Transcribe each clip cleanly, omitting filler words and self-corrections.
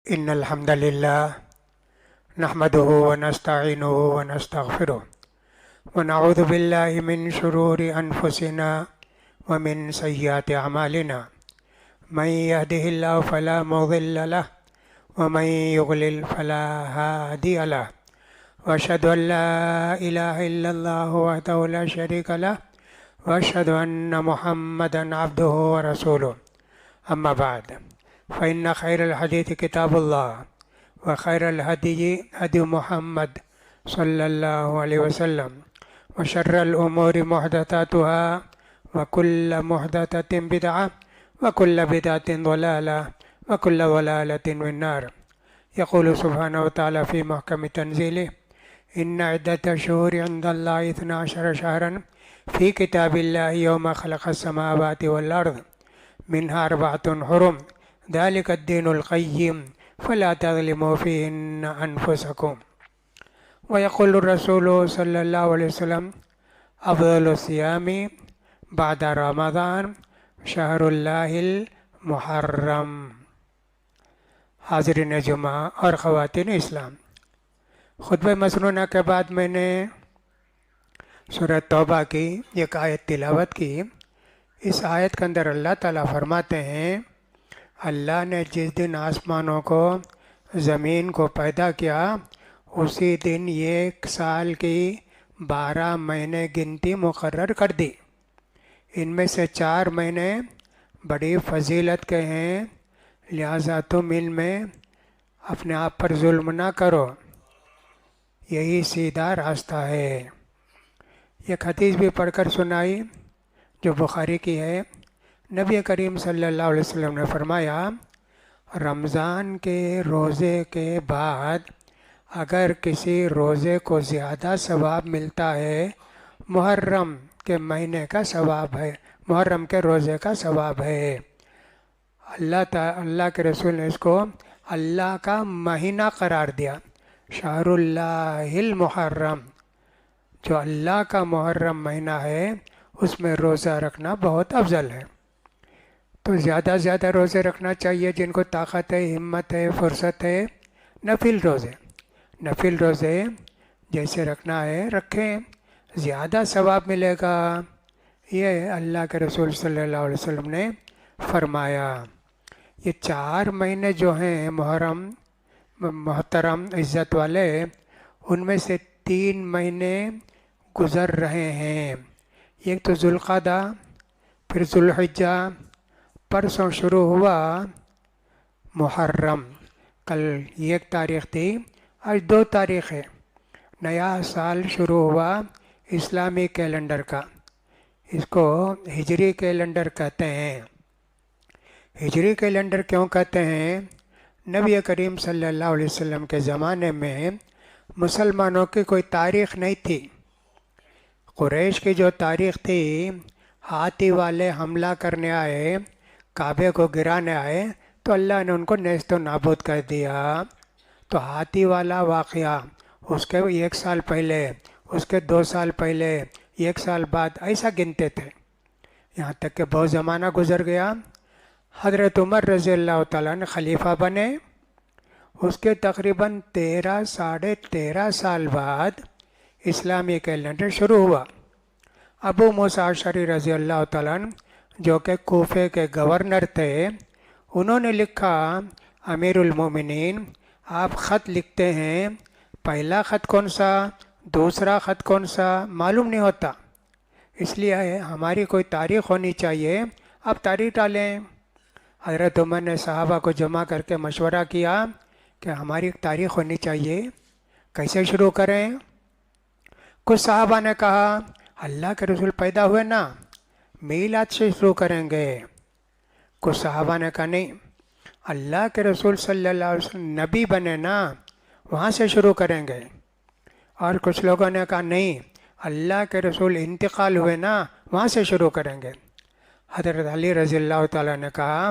إن الحمد لله نحمده ونستعينه ونستغفره ونعوذ بالله من شرور أنفسنا ومن سيئات أعمالنا من يهده الله فلا مضل له ومن يضلل فلا هادي له وأشهد أن لا إله إلا الله وحده لا شريك له وأشهد أن محمدا عبده ورسوله أما بعد فإن خير الحديث كتاب الله وخير الهدي هدي محمد صلى الله عليه وسلم وشر الأمور محدثاتها وكل محدثة بدعة وكل بدعة ضلالة وكل ضلالة في النار. يقول سبحانه وتعالى في محكم تنزيله إن عدة الشهور عند الله 12 شهرا في كتاب الله يوم خلق السماوات والأرض منها 4 حرم ذلك الدين القيم فلا تظلموا فيهن أنفسكم. ويقول الرسول صلى الله عليه وسلم أفضل الصيام بعد رمضان شهر الله المحرم. حاضرین جمعہ اور خواتین اسلام، خطبہ مسنونہ کے بعد میں نے سورہ توبہ کی ایک آیت تلاوت کی. اس آیت کے اندر اللہ تعالیٰ فرماتے ہیں اللہ نے جس دن آسمانوں کو زمین کو پیدا کیا اسی دن 1 سال کی 12 مہینے گنتی مقرر کر دی. ان میں سے 4 مہینے بڑی فضیلت کے ہیں، لہٰذا تم ان میں اپنے آپ پر ظلم نہ کرو، یہی سیدھا راستہ ہے. یہ حدیث بھی پڑھ کر سنائی جو بخاری کی ہے. نبی کریم صلی اللہ علیہ وسلم نے فرمایا رمضان کے روزے کے بعد اگر کسی روزے کو زیادہ ثواب ملتا ہے محرم کے مہینے کا ثواب ہے، محرم کے روزے کا ثواب ہے. اللہ کے رسول نے اس کو اللہ کا مہینہ قرار دیا، شہر اللہ المحرم، جو اللہ کا محرم مہینہ ہے اس میں روزہ رکھنا بہت افضل ہے. تو زیادہ زیادہ روزے رکھنا چاہیے جن کو طاقت ہے، ہمت ہے، فرصت ہے. نفل روزے جیسے رکھنا ہے رکھیں، زیادہ ثواب ملے گا. یہ اللہ کے رسول صلی اللہ علیہ وسلم نے فرمایا. یہ 4 مہینے جو ہیں محترم عزت والے، ان میں سے 3 مہینے گزر رہے ہیں. ایک تو ذوالقعدہ، پھر ذوالحجہ، پرسوں شروع ہوا محرم، کل 1 تاریخ تھی، آج 2 تاریخ ہے. نیا سال شروع ہوا اسلامی کیلنڈر کا، اس کو ہجری کیلنڈر کہتے ہیں. ہجری کیلنڈر کیوں کہتے ہیں؟ نبی کریم صلی اللہ علیہ وسلم کے زمانے میں مسلمانوں کی کوئی تاریخ نہیں تھی. قریش کی جو تاریخ تھی، ہاتھی والے حملہ کرنے آئے، کعبے کو گرانے آئے تو اللہ نے ان کو نیست و نابود کر دیا. تو ہاتھی والا واقعہ اس کے 1 سال پہلے، اس کے 2 سال پہلے، 1 سال بعد ایسا گنتے تھے، یہاں تک کہ بہت زمانہ گزر گیا. حضرت عمر رضی اللہ تعالیٰ نے خلیفہ بنے، اس کے تقریباً 13 سال بعد اسلامی کیلنڈر شروع ہوا. ابو موسیٰ اشعری رضی اللہ تعالیٰ جو کہ کوفے کے گورنر تھے، انہوں نے لکھا امیر المومنین آپ خط لکھتے ہیں، پہلا خط کون سا، دوسرا خط کون سا معلوم نہیں ہوتا، اس لیے ہماری کوئی تاریخ ہونی چاہیے، آپ تاریخ ڈالیں. حضرت عمر نے صحابہ کو جمع کر کے مشورہ کیا کہ ہماری ایک تاریخ ہونی چاہیے، کیسے شروع کریں؟ کچھ صحابہ نے کہا اللہ کے رسول پیدا ہوئے نا، میلاد سے شروع کریں گے. کچھ صحابہ نے کہا نہیں، اللہ کے رسول صلی اللہ علیہ وسلم نبی بنے نا، وہاں سے شروع کریں گے. اور کچھ لوگوں نے کہا نہیں، اللہ کے رسول انتقال ہوئے نا، وہاں سے شروع کریں گے. حضرت علی رضی اللہ تعالیٰ نے کہا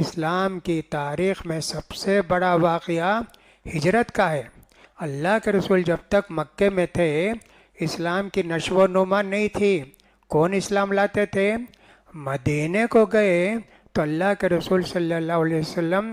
اسلام کی تاریخ میں سب سے بڑا واقعہ ہجرت کا ہے. اللہ کے رسول جب تک مکے میں تھے اسلام کی نشو و نما نہیں تھی. کون اسلام لاتے تھے؟ مدینے کو گئے تو اللہ کے رسول صلی اللہ علیہ وسلم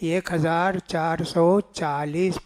1440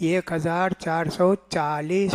1440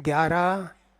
11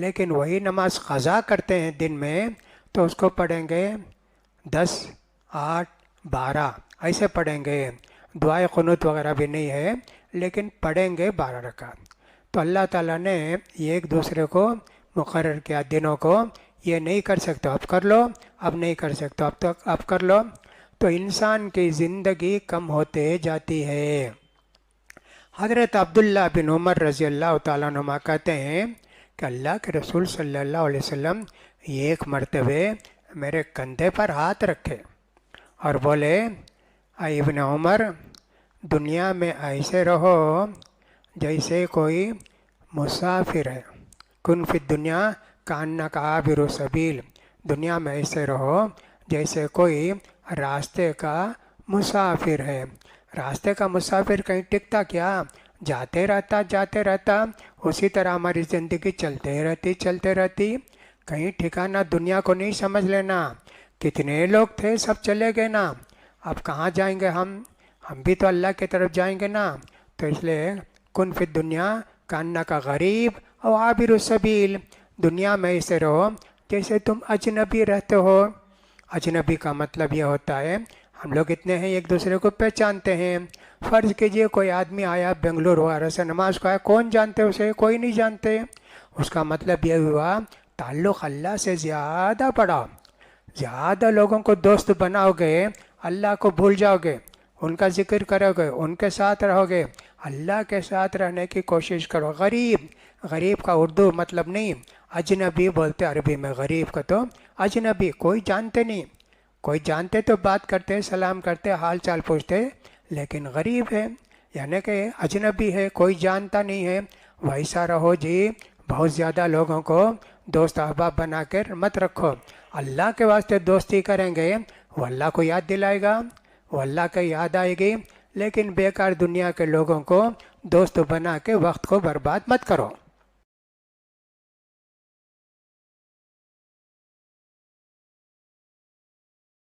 لیکن وہی نماز قضا کرتے ہیں دن میں تو اس کو پڑھیں گے 10، 8، 12 ایسے پڑھیں گے. دعائے قنوت وغیرہ بھی نہیں ہے لیکن پڑھیں گے 12 رکعت. تو اللہ تعالیٰ نے ایک دوسرے کو مقرر کیا دنوں کو. یہ نہیں کر سکتے اب کر لو، اب نہیں کر سکتے اب کر لو. تو انسان کی زندگی کم ہوتے جاتی ہے. حضرت عبداللہ بن عمر رضی اللہ تعالیٰ عنہ کہتے ہیں کہ اللہ کے رسول صلی اللہ علیہ وسلم ایک مرتبہ میرے کندھے پر ہاتھ رکھے اور بولے اے ابن عمر، دنیا میں ایسے رہو جیسے کوئی مسافر ہے. کن فی الدنیا کانک عابر سبیل. دنیا میں ایسے رہو جیسے کوئی راستے کا مسافر ہے. راستے کا مسافر کہیں ٹکتا کیا؟ جاتے رہتا. اسی طرح ہماری زندگی چلتے رہتی. کہیں ٹھکانہ دنیا کو نہیں سمجھ لینا. کتنے لوگ تھے، سب چلے گئے نا. اب کہاں جائیں گے ہم بھی تو اللہ کی طرف جائیں گے نا. تو اس لیے کن فی الدنیا کانک غریب او عابر السبیل. دنیا میں ایسے رہو جیسے تم اجنبی رہتے ہو. اجنبی کا مطلب یہ ہوتا ہے ہم لوگ اتنے ہیں ایک دوسرے کو پہچانتے ہیں. فرض کیجئے کوئی آدمی آیا بنگلور وغیرہ سے نماز کو آیا، کون جانتے اسے؟ کوئی نہیں جانتے. اس کا مطلب یہ ہوا تعلق اللہ سے زیادہ بڑا. زیادہ لوگوں کو دوست بناؤ گے، اللہ کو بھول جاؤ گے، ان کا ذکر کرو گے، ان کے ساتھ رہو گے. اللہ کے ساتھ رہنے کی کوشش کرو. غریب کا اردو مطلب نہیں، اجنبی بولتے عربی میں. غریب کا تو اجنبی، کوئی جانتے نہیں. کوئی جانتے تو بات کرتے، سلام کرتے، حال چال پوچھتے، لیکن غریب ہے یعنی کہ اجنبی ہے، کوئی جانتا نہیں ہے. ویسا رہو جی. بہت زیادہ لوگوں کو دوست احباب بنا کر مت رکھو. اللہ کے واسطے دوستی کریں گے وہ اللہ کو یاد دلائے گا، وہ اللہ کا یاد آئے گی. لیکن بیکار دنیا کے لوگوں کو دوست بنا کے وقت کو برباد مت کرو.